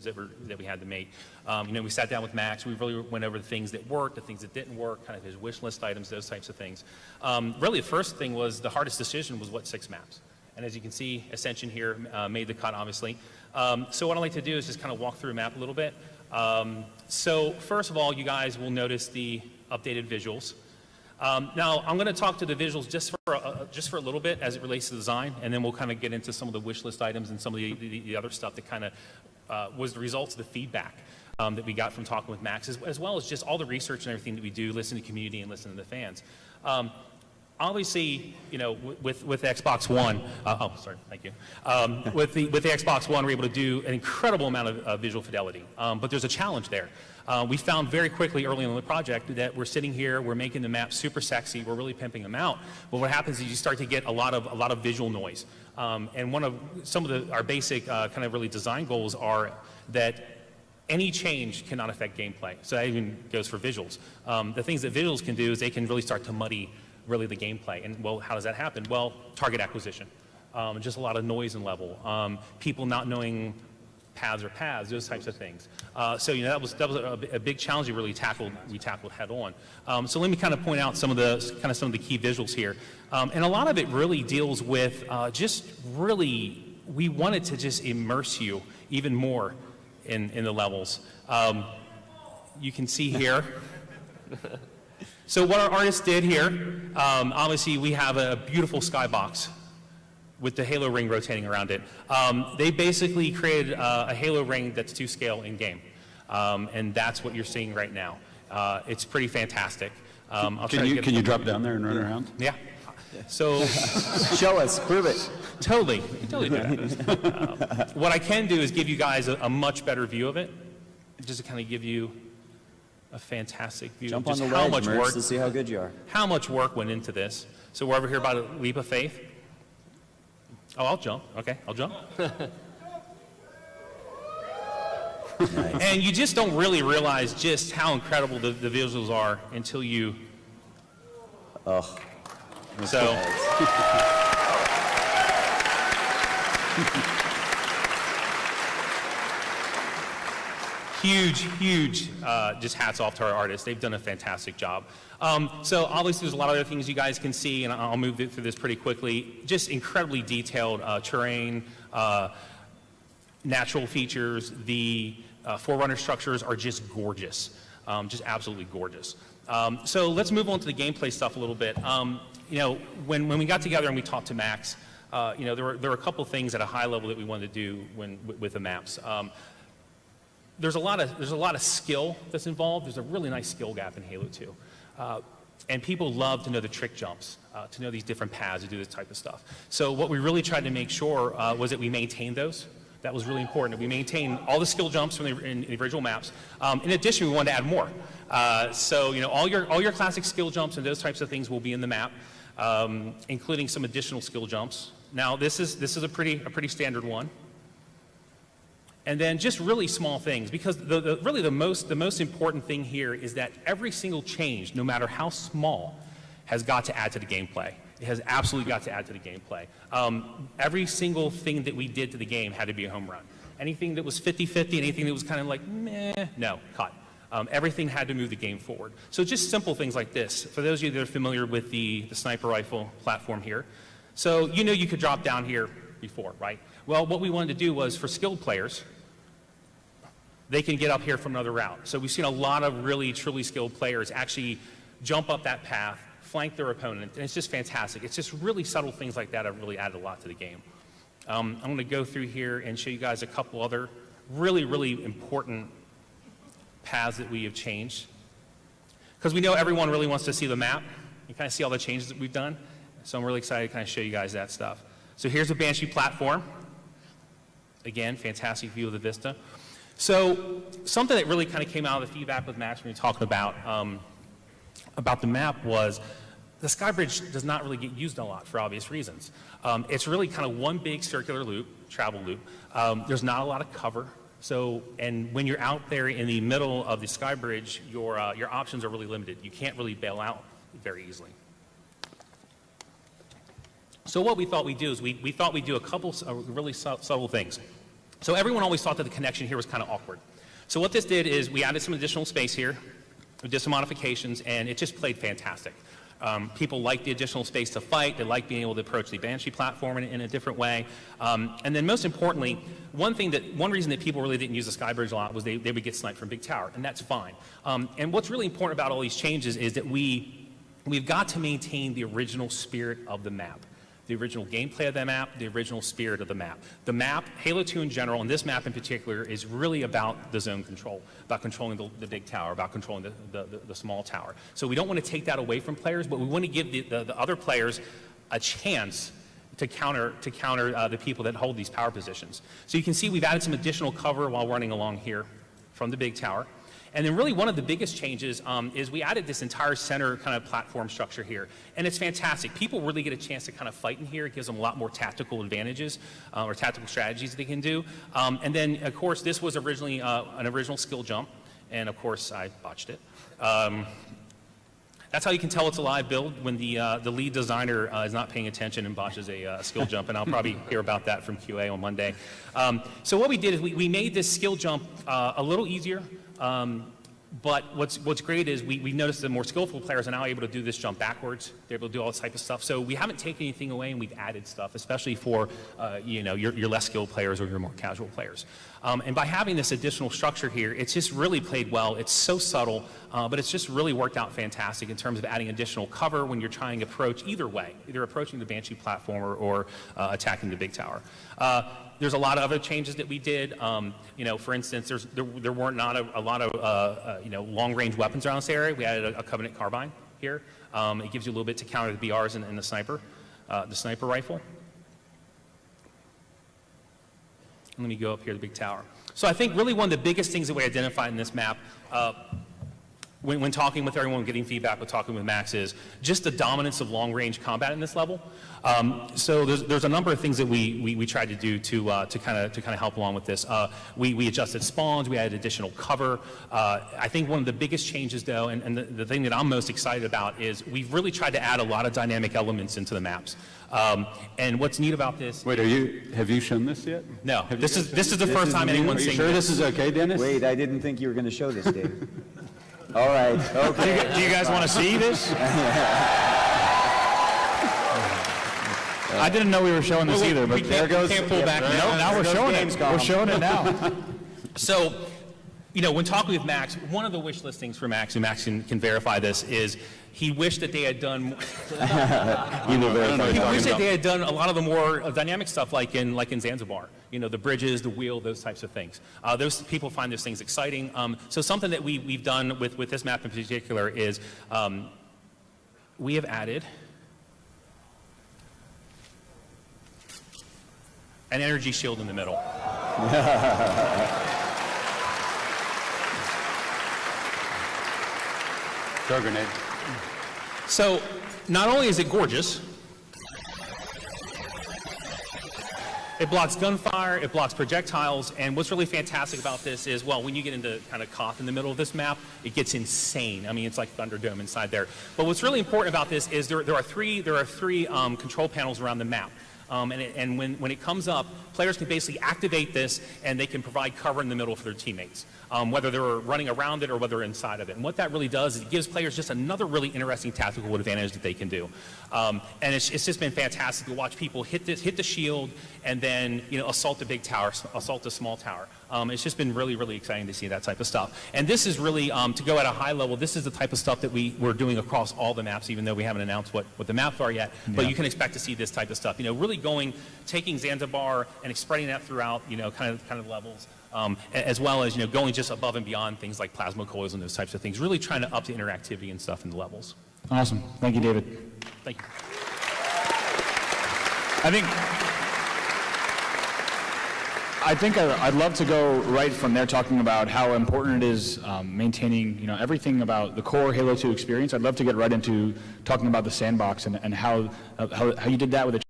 that we had to make. You know, we sat down with Max. We really went over the things that worked, the things that didn't work, kind of his wish list items, those types of things. Really, the first thing was the hardest decision was what 6 maps. And as you can see, Ascension here made the cut, obviously. So what I'd like to do is just kind of walk through a map a little bit. So first of all, you guys will notice the updated visuals. Now, I'm going to talk to the visuals just for a little bit as it relates to design, and then we'll kind of get into some of the wish list items and some of the other stuff that kind of was the results of the feedback that we got from talking with Max, as well as just all the research and everything that we do, listen to the community and listen to the fans. Obviously, you know, with Xbox One, oh, sorry, thank you. With the Xbox One, we're able to do an incredible amount of visual fidelity, but there's a challenge there. We found very quickly early on in the project that we're sitting here, we're making the map super sexy, we're really pimping them out, but what happens is you start to get a lot of visual noise. And some of our basic kind of really design goals are that any change cannot affect gameplay. So that even goes for visuals. The things that visuals can do is they can really start to muddy really the gameplay. And well, how does that happen? Well, target acquisition. Just a lot of noise and level. People not knowing paths, those types of things. So you know that was a big challenge we tackled head on. So let me kind of point out some of the key visuals here. And a lot of it really deals with we wanted to just immerse you even more in the levels. You can see here. So what our artists did here, obviously we have a beautiful skybox with the halo ring rotating around it. They basically created a halo ring that's to scale in game. And that's what you're seeing right now. It's pretty fantastic. Can you drop down there and run around? Yeah. So show us, prove it. Totally do that. What I can do is give you guys a much better view of it, just to kind of give you a fantastic view Jump of just on the how ledge, much Merce, work to see how good you are. How much work went into this. So we're over here by the leap of faith. Oh, I'll jump. Okay, I'll jump. Nice. And you just don't really realize just how incredible the visuals are until you. Oh. So. Huge, just hats off to our artists. They've done a fantastic job. So obviously there's a lot of other things you guys can see, and I'll move through this pretty quickly. Just incredibly detailed terrain, natural features. The Forerunner structures are just gorgeous, just absolutely gorgeous. So let's move on to the gameplay stuff a little bit. You know, when we got together and we talked to Max, you know, there were a couple things at a high level that we wanted to do with the maps. There's a lot of skill that's involved. There's a really nice skill gap in Halo 2. And people love to know the trick jumps, to know these different paths, to do this type of stuff. So what we really tried to make sure was that we maintained those. That was really important. We maintained all the skill jumps from the original maps. In addition, we wanted to add more. So you know, all your classic skill jumps and those types of things will be in the map, including some additional skill jumps. Now this is a pretty standard one. And then just really small things, because really the most important thing here is that every single change, no matter how small, has got to add to the gameplay. It has absolutely got to add to the gameplay. Every single thing that we did to the game had to be a home run. Anything that was 50-50, anything that was kind of like, meh, no, cut. Everything had to move the game forward. So just simple things like this. For those of you that are familiar with the sniper rifle platform here, so you know you could drop down here before, right? Well, what we wanted to do was for skilled players, they can get up here from another route. So we've seen a lot of really, truly skilled players actually jump up that path, flank their opponent, and it's just fantastic. It's just really subtle things like that have really added a lot to the game. I'm going to go through here and show you guys a couple other really, really important paths that we have changed. Because we know everyone really wants to see the map and kind of see all the changes that we've done. So I'm really excited to kind of show you guys that stuff. So here's the Banshee platform. Again, fantastic view of the vista. So something that really kind of came out of the feedback with Max when we were talking about the map was the Skybridge does not really get used a lot for obvious reasons. It's really kind of one big circular loop, travel loop. There's not a lot of cover. So, and when you're out there in the middle of the Skybridge, your options are really limited. You can't really bail out very easily. So what we thought we'd do is we thought we'd do a couple really subtle things. So everyone always thought that the connection here was kind of awkward. So what this did is we added some additional space here, we did some modifications, and it just played fantastic. People like the additional space to fight. They like being able to approach the Banshee platform in a different way. And then most importantly, one reason that people really didn't use the Sky Bridge a lot was they would get sniped from Big Tower, and that's fine. And what's really important about all these changes is that we've got to maintain the original spirit of the map. The original gameplay of the map, the original spirit of the map. The map, Halo 2 in general, and this map in particular, is really about the zone control, about controlling the big tower, about controlling the small tower. So we don't want to take that away from players, but we want to give the other players a chance to counter the people that hold these power positions. So you can see we've added some additional cover while running along here from the big tower. And then really one of the biggest changes is we added this entire center kind of platform structure here. And it's fantastic. People really get a chance to kind of fight in here. It gives them a lot more tactical advantages or tactical strategies that they can do. And then, of course, this was originally an original skill jump. And, of course, I botched it. That's how you can tell it's a live build, when the lead designer is not paying attention and botches a skill jump, and I'll probably hear about that from QA on Monday. So what we did is we made this skill jump a little easier, but what's great is we noticed that more skillful players are now able to do this jump backwards. They're able to do all this type of stuff. So we haven't taken anything away, and we've added stuff, especially for your less skilled players or your more casual players. And by having this additional structure here, it's just really played well. It's so subtle, but it's just really worked out fantastic in terms of adding additional cover when you're trying to approach either way, either approaching the Banshee platform or attacking the big tower. There's a lot of other changes that we did. For instance, there weren't not a lot of long-range weapons around this area. We added a Covenant carbine here. It gives you a little bit to counter the BRs and the sniper rifle. Let me go up here to the big tower. So I think really one of the biggest things that we identified in this map, when talking with everyone, getting feedback, with talking with Max, is just the dominance of long-range combat in this level. So there's a number of things that we tried to do to kind of help along with this. We adjusted spawns, we added additional cover. I think one of the biggest changes, though, and the thing that I'm most excited about, is we've really tried to add a lot of dynamic elements into the maps. And what's neat about this? Wait, have you shown this yet? No. This is the first time anyone's seen this. Are you sure this. this is okay, Dennis? Wait, I didn't think you were going to show this, Dave. All right, okay. Do you guys want to see this? I didn't know we were showing this either, but there goes. We can't pull back now. No, now we're showing it. We're showing it now. So, when talking with Max, one of the wish listings for Max, and Max can verify this, is he wished that they had done. He wished that they had done a lot of the more dynamic stuff, like in Zanzibar. The bridges, the wheel, those types of things. Those people find those things exciting. So something that we've done with this map in particular is we have added an energy shield in the middle. Throw a grenade. So not only is it gorgeous, it blocks gunfire, it blocks projectiles, and what's really fantastic about this is, well, when you get into kind of Koth in the middle of this map, it gets insane. I mean, it's like Thunderdome inside there. But what's really important about this is there are three control panels around the map. And when it comes up, players can basically activate this, and they can provide cover in the middle for their teammates, whether they're running around it or whether they're inside of it. And what that really does is it gives players just another really interesting tactical advantage that they can do. And it's just been fantastic to watch people hit the shield and then assault the big tower, assault the small tower. It's just been really, really exciting to see that type of stuff. And this is really, to go at a high level, this is the type of stuff that we're doing across all the maps, even though we haven't announced what the maps are yet. But you can expect to see this type of stuff. Really taking Zanzibar and spreading that throughout, kind of levels, as well as, going just above and beyond things like plasma coils and those types of things. Really trying to up the interactivity and stuff in the levels. Awesome. Thank you, David. Thank you. I think I'd love to go right from there, talking about how important it is maintaining, everything about the core Halo 2 experience. I'd love to get right into talking about the sandbox and how you did that with